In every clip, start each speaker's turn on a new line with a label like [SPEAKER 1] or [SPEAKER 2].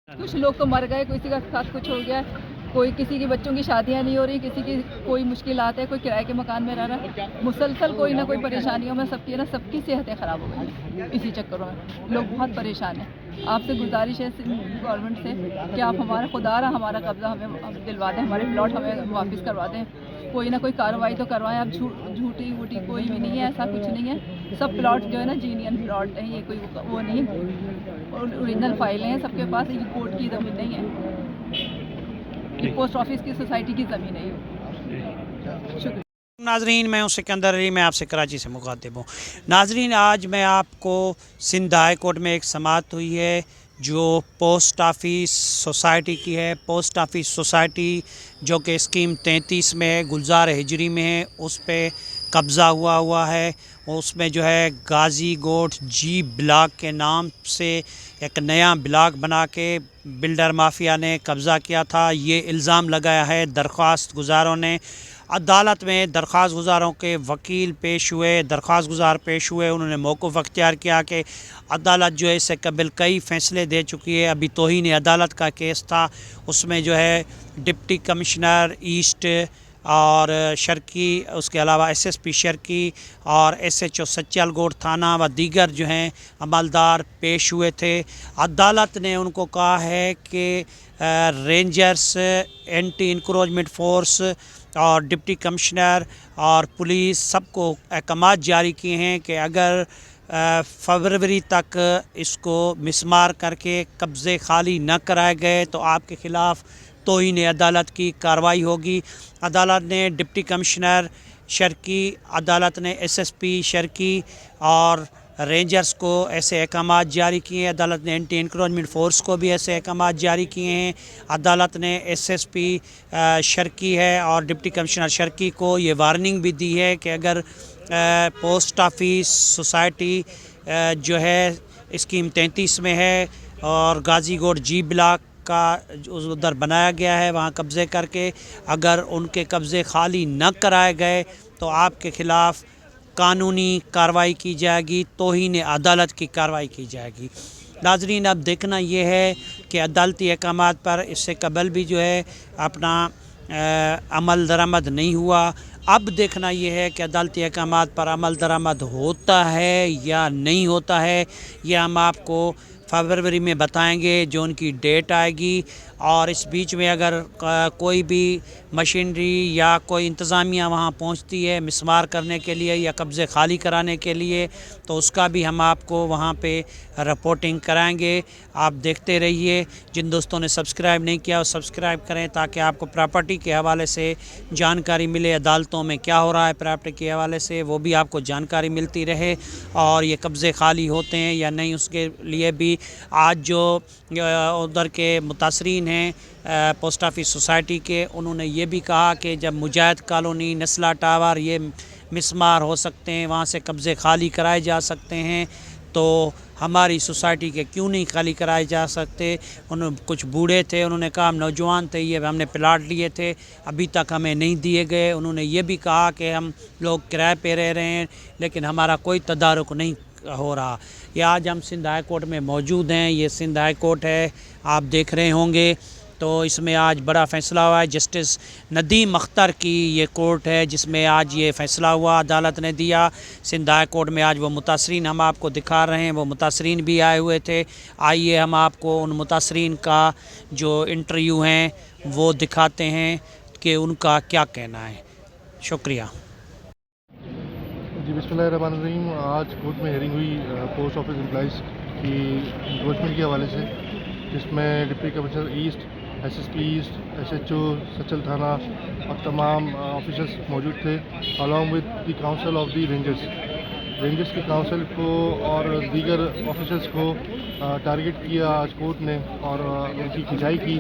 [SPEAKER 1] कुछ लोग तो मर गए, किसी का साथ कुछ हो गया, कोई किसी की बच्चों की शादियां नहीं हो रही, किसी की कोई मुश्किल आते हैं, कोई किराए के मकान में रह रहा है, मुसलसल कोई ना कोई परेशानियों में सबकी ना सबकी सेहतें ख़राब हो गई इसी चक्करों में। लोग बहुत परेशान हैं। आपसे गुजारिश है गवर्नमेंट से कि आप हमारा खुदारा हमारा कब्ज़ा हमें दिलवा दें, हमारे प्लॉट हमें वापस करवा दें, कोई ना कोई कार्रवाई तो करवाएं। अब झूठी वूठी कोई भी नहीं है, ऐसा कुछ नहीं है। सब प्लॉट जो है ना जीनियन प्लॉट है, ये कोई वो नहीं है, ओरिजिनल फाइलें हैं सबके पास। ये कोर्ट की ज़मीन नहीं है, ये पोस्ट ऑफिस की सोसाइटी की ज़मीन है ये। शुक्रिया।
[SPEAKER 2] नाजरीन, मैं हूं सिकंदर अली, मैं आपसे कराची से मुखातिब हूँ। नाजरीन, आज मैं आपको सिंध हाई कोर्ट में एक समाअत हुई है जो पोस्ट ऑफिस सोसाइटी की है। पोस्ट ऑफिस सोसाइटी जो कि स्कीम 33 में है, गुलजार हिजरी में है, उस पे कब्ज़ा हुआ है। उसमें जो है गाजी गोट जी ब्लॉक के नाम से एक नया ब्लॉक बना के बिल्डर माफिया ने कब्ज़ा किया था। ये इल्ज़ाम लगाया है दरख्वास्त गुज़ारों ने। अदालत में दरख्वास्त गुज़ारों के वकील पेश हुए, दरख्वास्त गुज़ार पेश हुए। उन्होंने मौक़िफ़ अख्तियार किया कि अदालत जो है इससे कबल कई फ़ैसले दे चुकी है। अभी तौहीन अदालत का केस था, उसमें जो है डिप्टी कमिश्नर ईस्ट और शर्की, उसके अलावा एसएसपी शर्की और एसएचओ सच्चलगोट थाना व दीगर जो हैं अमलदार पेश हुए थे। अदालत ने उनको कहा है कि रेंजर्स, एंटी इंक्रोचमेंट फोर्स और डिप्टी कमिश्नर और पुलिस सबको अहकामात जारी किए हैं कि अगर फरवरी तक इसको मिसमार करके कब्ज़े खाली न कराए गए तो आपके ख़िलाफ़ तौहीन अदालत की कार्रवाई होगी। अदालत ने डिप्टी कमिश्नर शर्की, अदालत ने एसएसपी शर्की और रेंजर्स को ऐसे अहकामात जारी किए हैं। अदालत ने एंटी इंक्रोचमेंट फोर्स को भी ऐसे अहकामात जारी किए हैं। अदालत ने एसएसपी शर्की है और डिप्टी कमिश्नर शर्की को ये वार्निंग भी दी है कि अगर पोस्ट ऑफिस सोसाइटी जो है स्कीम 33 में है और गाजी गोट जी ब्लॉक का उधर बनाया गया है, वहाँ कब्ज़े करके अगर उनके कब्ज़े खाली न कराए गए तो आपके ख़िलाफ़ कानूनी कार्रवाई की जाएगी, तौहीन अदालत की कार्रवाई की जाएगी। नाज़रीन, अब देखना ये है कि अदालती अहकामात पर इससे कबल भी जो है अपना अमल दरामद नहीं हुआ। अब देखना ये है कि अदालती अहकामात पर अमल दरामद होता है या नहीं होता है। ये हम आपको फरवरी में बताएंगे जो उनकी डेट आएगी। और इस बीच में अगर कोई भी मशीनरी या कोई इंतज़ामिया वहाँ पहुँचती है मिसमार करने के लिए या कब्ज़े खाली कराने के लिए तो उसका भी हम आपको वहाँ पे रिपोर्टिंग कराएंगे। आप देखते रहिए। जिन दोस्तों ने सब्सक्राइब नहीं किया वो सब्सक्राइब करें ताकि आपको प्रॉपर्टी के हवाले से जानकारी मिले, अदालतों में क्या हो रहा है प्रॉपर्टी के हवाले से वो भी आपको जानकारी मिलती रहे, और ये कब्ज़े खाली होते हैं या नहीं उसके लिए भी आज जो उधर के मुतासरीन हैं पोस्ट ऑफिस सोसाइटी के, उन्होंने ये भी कहा कि जब मुजाहिद कॉलोनी, नस्ला टावर ये मिसमार हो सकते हैं, वहाँ से कब्ज़े खाली कराए जा सकते हैं, तो हमारी सोसाइटी के क्यों नहीं खाली कराए जा सकते। उन्होंने कुछ बूढ़े थे, उन्होंने कहा हम नौजवान थे, ये हमने प्लाट लिए थे अभी तक हमें नहीं दिए गए। उन्होंने ये भी कहा कि हम लोग किराए पे रह रहे हैं लेकिन हमारा कोई तदारुक नहीं हो रहा। ये आज हम सिंध हाई कोर्ट में मौजूद हैं। ये सिंध हाई कोर्ट है, आप देख रहे होंगे। तो इसमें आज बड़ा फ़ैसला हुआ है। जस्टिस नदीम अख्तर की ये कोर्ट है जिसमें आज ये फ़ैसला हुआ, अदालत ने दिया। सिंध हाई कोर्ट में आज वो मुतासरीन हम आपको दिखा रहे हैं, वो मुतासरीन भी आए हुए थे। आइए हम आपको उन मुतासरीन का जो इंटरव्यू हैं वो दिखाते हैं कि उनका क्या कहना है। शुक्रिया
[SPEAKER 3] जी। बिस्मिल्लाहिर्रहमानिर्रहीम। आज कोर्ट में हेयरिंग हुई पोस्ट ऑफिस एम्प्लॉइज़ की इंक्रोचमेंट के हवाले से, जिसमें deputy commissioner east, SSP east, SHO सचल थाना और तमाम ऑफिसर्स मौजूद थे, along with the council of the rangers की काउंसिल को और दीगर ऑफिसर्स को टारगेट किया आज कोर्ट ने और उनकी खिंचाई की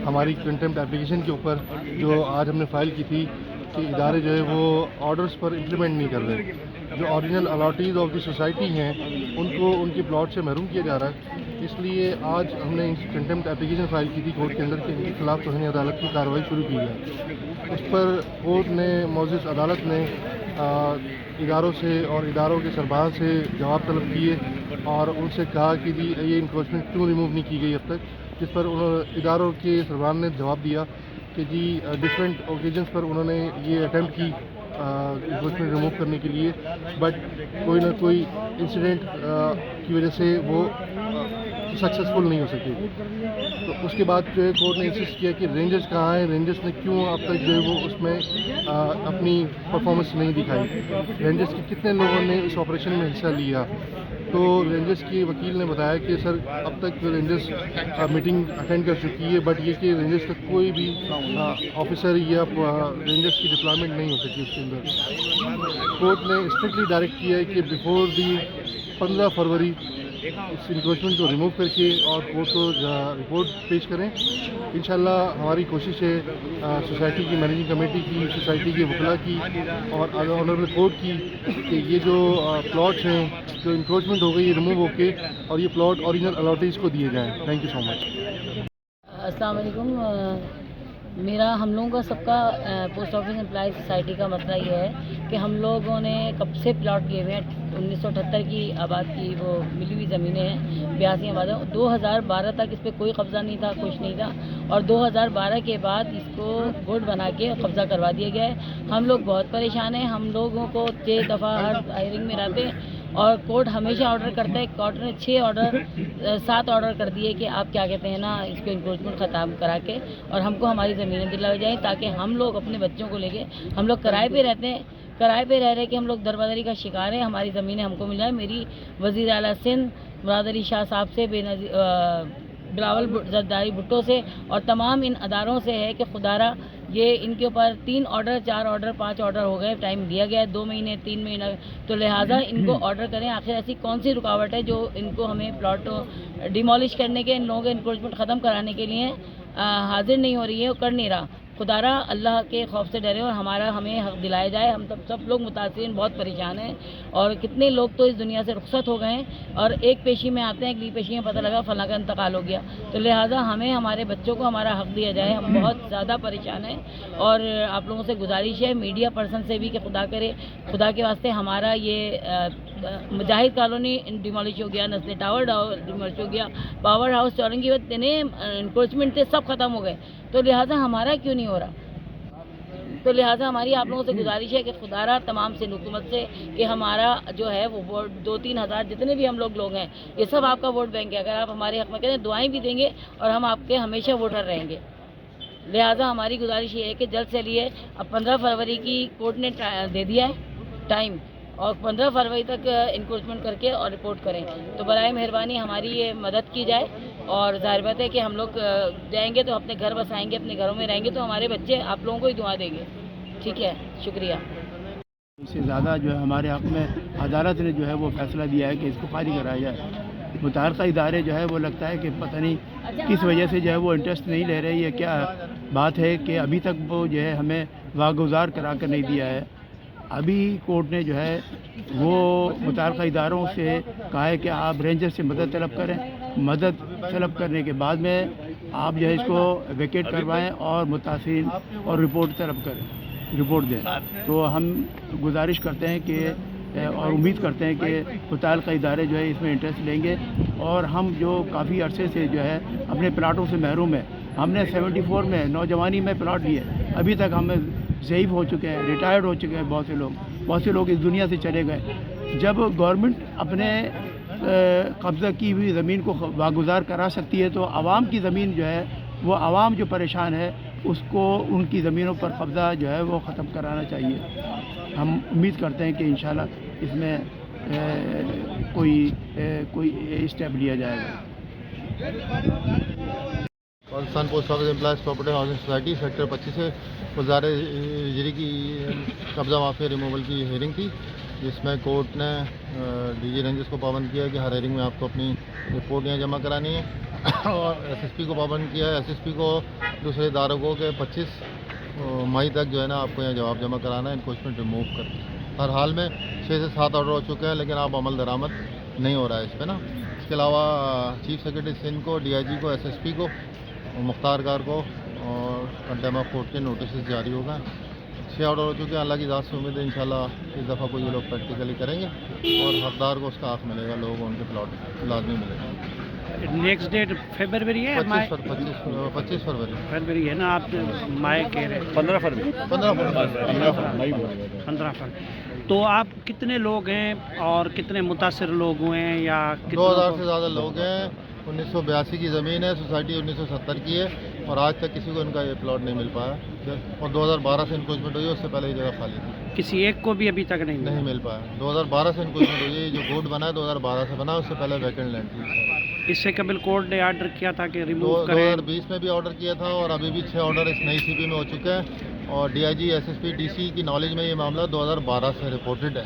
[SPEAKER 3] हमारी कंटेम्प्ट एप्लीकेशन के ऊपर जो आज हमने फ़ाइल की थी कि इदारे जो है वो ऑर्डर्स पर इम्प्लीमेंट नहीं कर रहे। जो original allottees of the society हैं उनको उनके प्लॉट से महरूम किया जा रहा है। इसलिए आज हमने कंटेम्प्ट एप्लीकेशन फ़ाइल की थी कोर्ट के अंदर कि इनके खिलाफ़ तौहीन अदालत की कार्रवाई शुरू की है। उस पर कोर्ट ने, मौजूद अदालत ने इदारों से और इदारों के सरबराह से जवाब तलब किए और उनसे कहा कि जी ये इंक्रोचमेंट क्यों रिमूव नहीं की गई अब तक, جس پر اداروں کے سربراہ نے جواب دیا کہ جی ڈفرینٹ اوکیجنس پر انہوں نے یہ اٹیمپٹ کی انفورسمنٹ ریموو کرنے کے لیے، بٹ کوئی نہ کوئی انسیڈنٹ کی وجہ سے وہ سکسیزفل نہیں ہو سکے. تو اس کے بعد جو ہے کورٹ نے انسسٹ کیا کہ رینجرز کہاں ہیں، رینجرز نے کیوں اب تک جو ہے وہ اس میں اپنی پرفارمنس نہیں دکھائی، رینجرز کے کتنے لوگوں نے اس آپریشن میں حصہ لیا. تو رینجرز کے وکیل نے بتایا کہ سر اب تک رینجرز میٹنگ اٹینڈ کر چکی ہے، بٹ یہ کہ رینجرز کا کوئی بھی آفیسر یا رینجرز کی ڈپلائمنٹ نہیں ہو سکی اس کے اندر. کورٹ نے اسٹرکٹلی ڈائریکٹ کیا ہے کہ بیفور دی 15 فروری اس انکروچمنٹ کو ریموو کر کے اور کورٹ کو رپورٹ پیش کریں. انشاءاللہ ہماری کوشش ہے سوسائٹی کی مینیجنگ کمیٹی کی، سوسائٹی کے وکلاء کی اور آنریبل کورٹ کی کہ یہ جو پلاٹس ہیں جو انکروچمنٹ ہو گئی یہ ریموو ہو کے اور یہ پلاٹ اوریجنل الاٹیز کو دیے جائیں. تھینک یو سو مچ.
[SPEAKER 4] السلام علیکم. ہم لوگوں کا سب کا پوسٹ آفس امپلائی سوسائٹی کا مسئلہ یہ ہے کہ ہم لوگوں نے کب سے پلاٹ لیے ہوئے ہیں. 1978 کی آباد کی وہ ملی ہوئی زمینیں ہیں، 82 آباد ہیں. 2012 تک اس پہ کوئی قبضہ نہیں تھا، کچھ نہیں تھا، اور 2012 کے بعد اس کو گوٹ بنا کے قبضہ کروا دیا گیا ہے. ہم لوگ بہت پریشان ہیں. ہم لوگوں کو 6 دفعہ ہر ہیئرنگ میں رہتے ہیں اور کورٹ ہمیشہ آرڈر کرتا ہے. کورٹ نے 7 آرڈر کر دیے کہ آپ کیا کہتے ہیں نا اس کو انکروچمنٹ ختم کرا کے اور ہم کو ہماری زمینیں دلائی جائیں تاکہ ہم لوگ اپنے بچوں کو لے کے، ہم لوگ کرائے پہ رہتے ہیں، کرائے پہ رہ رہے کہ ہم لوگ دربدری کا شکار ہیں. ہماری زمینیں ہم کو مل جائیں. میری وزیر اعلیٰ سندھ مراد علی شاہ صاحب سے، بلاول زرداری بھٹو سے اور تمام ان اداروں سے ہے کہ خدارہ یہ ان کے اوپر 3 آرڈر 4 آرڈر 5 آرڈر ہو گئے، ٹائم دیا گیا ہے 2 مہینے 3 مہینے، تو لہٰذا ان کو آرڈر کریں. آخر ایسی کون سی رکاوٹ ہے جو ان کو ہمیں پلاٹ ڈیمالش کرنے کے، ان لوگوں کے انکروچمنٹ ختم کرانے کے لیے حاضر نہیں ہو رہی ہے اور کر نہیں رہا. خدارہ اللہ کے خوف سے ڈرے اور ہمیں حق دلایا جائے. ہم سب لوگ متاثرین بہت پریشان ہیں اور کتنے لوگ تو اس دنیا سے رخصت ہو گئے ہیں اور ایک پیشی میں آتے ہیں، اگلی پیشی میں پتہ لگا فلاں کا انتقال ہو گیا. تو لہٰذا ہمیں ہمارے بچوں کو ہمارا حق دیا جائے. ہم بہت زیادہ پریشان ہیں اور آپ لوگوں سے گزارش ہے، میڈیا پرسن سے بھی، کہ خدا کرے، خدا کے واسطے ہمارا یہ مجاہد کالونی ڈیمالش ہو گیا، نسل ٹاور ڈیمالش ہو گیا، پاور ہاؤس چورنگی اتنے انکروچمنٹ تھے سب ختم ہو گئے. تو لہٰذا ہمارا کیوں نہیں ہو رہا؟ تو لہٰذا ہماری آپ لوگوں سے گزارش ہے کہ خدارہ تمام سے حکومت سے کہ ہمارا جو ہے وہ ووٹ 2-3 ہزار جتنے بھی ہم لوگ ہیں یہ سب آپ کا ووٹ بینک ہے. اگر آپ ہمارے حق میں کہتے ہیں دعائیں بھی دیں گے اور ہم آپ کے ہمیشہ ووٹر رہیں گے. لہٰذا ہماری گزارش یہ ہے کہ جلد سے لیے اب 15 فروری کی کورٹ نے دے دیا ہے ٹائم اور 15 فروری تک انکروچمنٹ کر کے اور رپورٹ کریں. تو برائے مہربانی ہماری یہ مدد کی جائے اور ظاہر بات ہے کہ ہم لوگ جائیں گے تو اپنے گھر بسائیں گے، اپنے گھروں میں رہیں گے تو ہمارے بچے آپ لوگوں کو ہی دعا دیں گے. ٹھیک ہے، شکریہ.
[SPEAKER 5] اس سے زیادہ جو ہے ہمارے حق میں عدالت نے جو ہے وہ فیصلہ دیا ہے کہ اس کو خالی کرایا جائے. متعلقہ ادارے جو ہے وہ لگتا ہے کہ پتہ نہیں کس وجہ سے جو ہے وہ انٹرسٹ نہیں لے رہے. یہ کیا بات ہے کہ ابھی تک وہ جو ہے ہمیں واگزار کرا کر نہیں دیا ہے. ابھی کورٹ نے جو ہے وہ متعلقہ اداروں سے کہا ہے کہ آپ رینجر سے مدد طلب کریں. مدد طلب کرنے کے بعد میں آپ جو ہے اس کو ویکیٹ کروائیں اور متاثرین اور رپورٹ طلب کریں، رپورٹ دیں. تو ہم گزارش کرتے ہیں کہ اور امید کرتے ہیں کہ متعلقہ ادارے جو ہے اس میں انٹرسٹ لیں گے اور ہم جو کافی عرصے سے جو ہے اپنے پلاٹوں سے محروم ہیں. ہم نے 74 میں نوجوانی میں پلاٹ لیے، ابھی تک ہم ضعیف ہو چکے ہیں، ریٹائرڈ ہو چکے ہیں. بہت سے لوگ اس دنیا سے چلے گئے. جب گورنمنٹ اپنے قبضہ کی ہوئی زمین کو واگزار کرا سکتی ہے تو عوام کی زمین جو ہے وہ عوام جو پریشان ہے اس کو ان کی زمینوں پر قبضہ جو ہے وہ ختم کرانا چاہیے. ہم امید کرتے ہیں کہ انشاءاللہ اس میں کوئی اسٹیپ لیا جائے گا.
[SPEAKER 3] Pakistan post office employees property housing society sector 25 سے وزارت اجری کی قبضہ معافی ریموول کی ہیئرنگ تھی، جس میں کورٹ نے ڈی جی رینجرز کو پابند کیا ہے کہ ہر ہیئرنگ میں آپ کو اپنی رپورٹ یہاں جمع کرانی ہے اور ایس ایس پی کو پابند کیا ہے، ایس ایس پی کو دوسرے اداروں کو کہ 25 مئی تک جو ہے نا آپ کو یہاں جواب جمع کرانا ہے انکروچمنٹ ریموو کر. ہر حال میں 6 سے 7 آرڈر ہو چکے ہیں لیکن آپ عمل درآمد نہیں ہو رہا ہے اس پہ نا. اس کے علاوہ چیف سیکرٹری سندھ کو، ڈی آئی جی کو، ایس ایس پی کو، مختار کار کو اور کنٹیم آف کورٹ کے نوٹسز جاری ہو گئے. 6 آرڈر ہو چکے ہیں. اللہ کی ذات سے امید ہے انشاءاللہ اس دفعہ کو یہ لوگ پریکٹیکلی کریں گے اور حقدار کو اس کا حق ملے گا، لوگوں کو ان کے پلاٹ لازمی ملے گا.
[SPEAKER 2] नेक्स्ट डेट फरवरी है
[SPEAKER 3] 25 फरवरी
[SPEAKER 2] फरवरी है ना, आप मई कह रहे हैं
[SPEAKER 3] 15 फरवरी
[SPEAKER 2] 15 फरवरी। तो आप कितने लोग हैं और कितने मुतासर लोग हुए हैं, या
[SPEAKER 3] 2000 से ज़्यादा लोग हैं। 1982 की ज़मीन है, सोसाइटी 1970 की है, और आज तक किसी को इनका ये प्लॉट नहीं मिल पाया, और 2012 से इनक्रोचमेंट हुई है, उससे पहले ये जगह खाली थी,
[SPEAKER 2] किसी एक को भी अभी तक नहीं
[SPEAKER 3] मिल पाया। 2012 से इनक्रोचमेंट हुई है, जो कोर्ट बना है 2012 से बना, उससे पहले वैकेंट लैंड थी।
[SPEAKER 2] इससे कबल कोर्ट ने आर्डर किया था कि रिमूव करें।
[SPEAKER 3] 2020 में भी ऑर्डर किया था, और अभी भी 6 ऑर्डर इस नई सीपी में हो चुके हैं, और डीआईजी एसएसपी डीसी की नॉलेज में ये मामला 2012 से रिपोर्टेड है।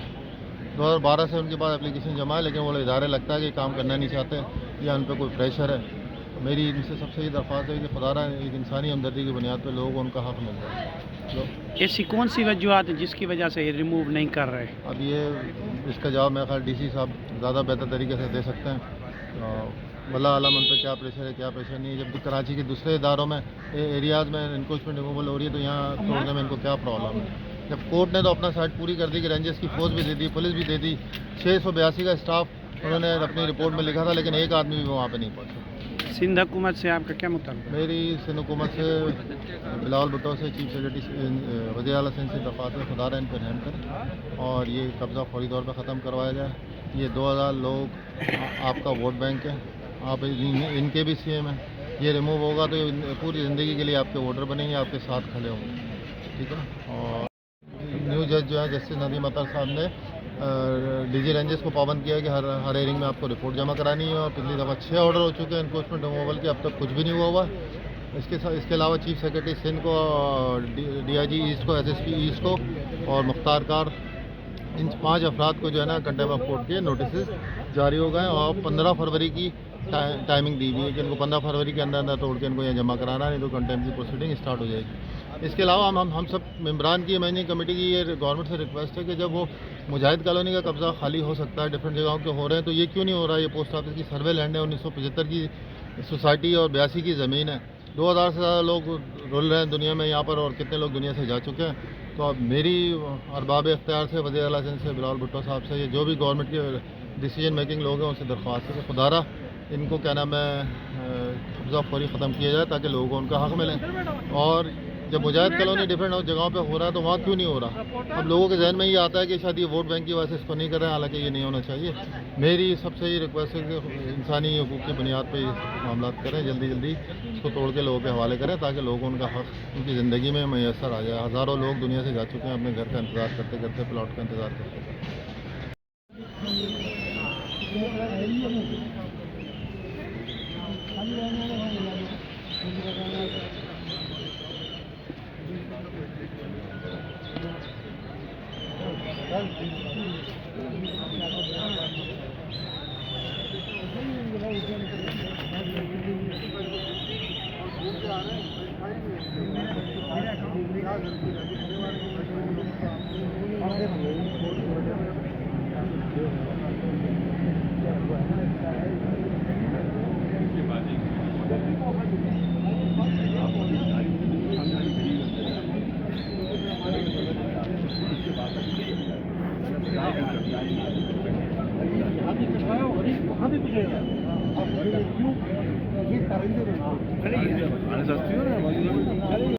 [SPEAKER 3] 2012 से उनके पास एप्लीकेशन जमा है, लेकिन वो इदारे लगता है कि काम करना नहीं चाहते, या उन पर कोई प्रेशर है। मेरी इनसे सबसे ये दरख्वास्त है कि खुदारा एक इंसानी हमदर्दी की बुनियाद पर लोगों को उनका हक़ मिल जाए।
[SPEAKER 2] ऐसी कौन सी वजूहत है जिसकी वजह से ये रिमूव नहीं कर रहे?
[SPEAKER 3] अब ये इसका जवाब मेरे ख्याल डीसी साहब ज़्यादा बेहतर तरीके से दे सकते हैं। वल्लाह आलम उन पर क्या प्रेशर है, क्या प्रेशर नहीं है। जब कराची के दूसरे इदारों में एरियाज़ में इनक्रोचमेंट रिमूवल हो रही है, तो यहाँ तोड़ने में इनको क्या प्रॉब्लम है? जब कोर्ट ने तो अपना साइड पूरी कर दी कि रेंजर्स की फ़ोर्स भी दे दी, पुलिस भी दे दी, 682 का स्टाफ उन्होंने अपनी रिपोर्ट में लिखा था, लेकिन एक आदमी भी वहाँ पर नहीं पहुँचा।
[SPEAKER 2] सिंध हुकूमत से आपका क्या मुताल्लुक है?
[SPEAKER 3] मेरी सिंध हुकूमत से, बिलावल भुट्टो से, चीफ सेक्रेटरी वज़ीर आला सिंध से दरख्वास्त है, खुदा इन पर रहम करें और ये कब्ज़ा फौरी तौर पर ख़त्म करवाया जाए। ये 2000 लोग आपका वोट बैंक है, आप इनके भी सीएम हैं। ये रिमूव होगा तो ये पूरी ज़िंदगी के लिए आपके वोटर बनेंगे, आपके साथ खड़े होंगे, ठीक है। और न्यू जज जो है जस्टिस नदीम अतर साहब ने डीजी रेंजर्स को पाबंद किया है कि हर हेयरिंग में आपको रिपोर्ट जमा करानी है, और पिछली दफ़ा 6 ऑर्डर हो चुके हैं इनक्रोचमेंट रिमूवल के, अब तक कुछ भी नहीं हुआ। इसके अलावा चीफ सेक्रेटरी सिंध को, डीआईजी ईस्ट को, एसएसपी ईस्ट को और मुख्तार कार, इन 5 अफराद को जो है ना कंटेम्प्ट ऑफ कोर्ट के नोटिस जारी हो गए, और 15 फरवरी की टाइमिंग दी हुई है कि इनको 15 फरवरी के अंदर तोड़ के इनको यहाँ जमा कराना, नहीं तो कंटेम्प्ट की प्रोसीडिंग स्टार्ट हो जाएगी। इसके अलावा हम सब मेंबरान की मैनेजिंग कमेटी की ये गवर्नमेंट से रिक्वेस्ट है कि जब वो मुजाहिद कॉलोनी का कब्ज़ा खाली हो सकता है, डिफरेंट जगहों के हो रहे हैं, तो ये क्यों नहीं हो रहा है? ये पोस्ट ऑफिस की सर्वे लैंड है, 1975 की सोसाइटी और 82 की ज़मीन है। 2000 से ज़्यादा लोग रुल रहे हैं दुनिया में यहाँ पर, और कितने लोग दुनिया से जा चुके हैं। तो अब मेरी अरबाब इख्तियार से, वज़ीर आला सिंध से, बिलावल भुट्टो साहब से, ये जो भी गवर्नमेंट के डिसीजन मेकिंग लोग हैं, उनसे दरख्वास्त है कि खुदारा इनको क्या नाम है कब्ज़ा फौरी ख़त्म किया जाए, ताकि लोगों को उनका हक़ मिले। और जब मुजाहिद कॉलोनी डिफरेंट जगहों पे हो रहा है, तो वहाँ क्यों नहीं हो रहा? अब लोगों के जहन में ये आता है कि शायद ये वोट बैंक की वजह से इसको नहीं कर रहे हैं, हालांकि ये नहीं होना चाहिए। मेरी सबसे ये रिक्वेस्ट है कि इंसानी हकूक़ की बुनियाद पर मामला करें, जल्दी जल्दी इसको तोड़ के लोगों के हवाले करें, ताकि लोगों को उनका हक़ उनकी ज़िंदगी में मैसर आ जाए। हज़ारों लोग दुनिया से जा चुके हैं, अपने घर का इंतज़ार करते करते, प्लॉट का इंतज़ार करते करते।
[SPEAKER 5] सस्ती हो रहा है।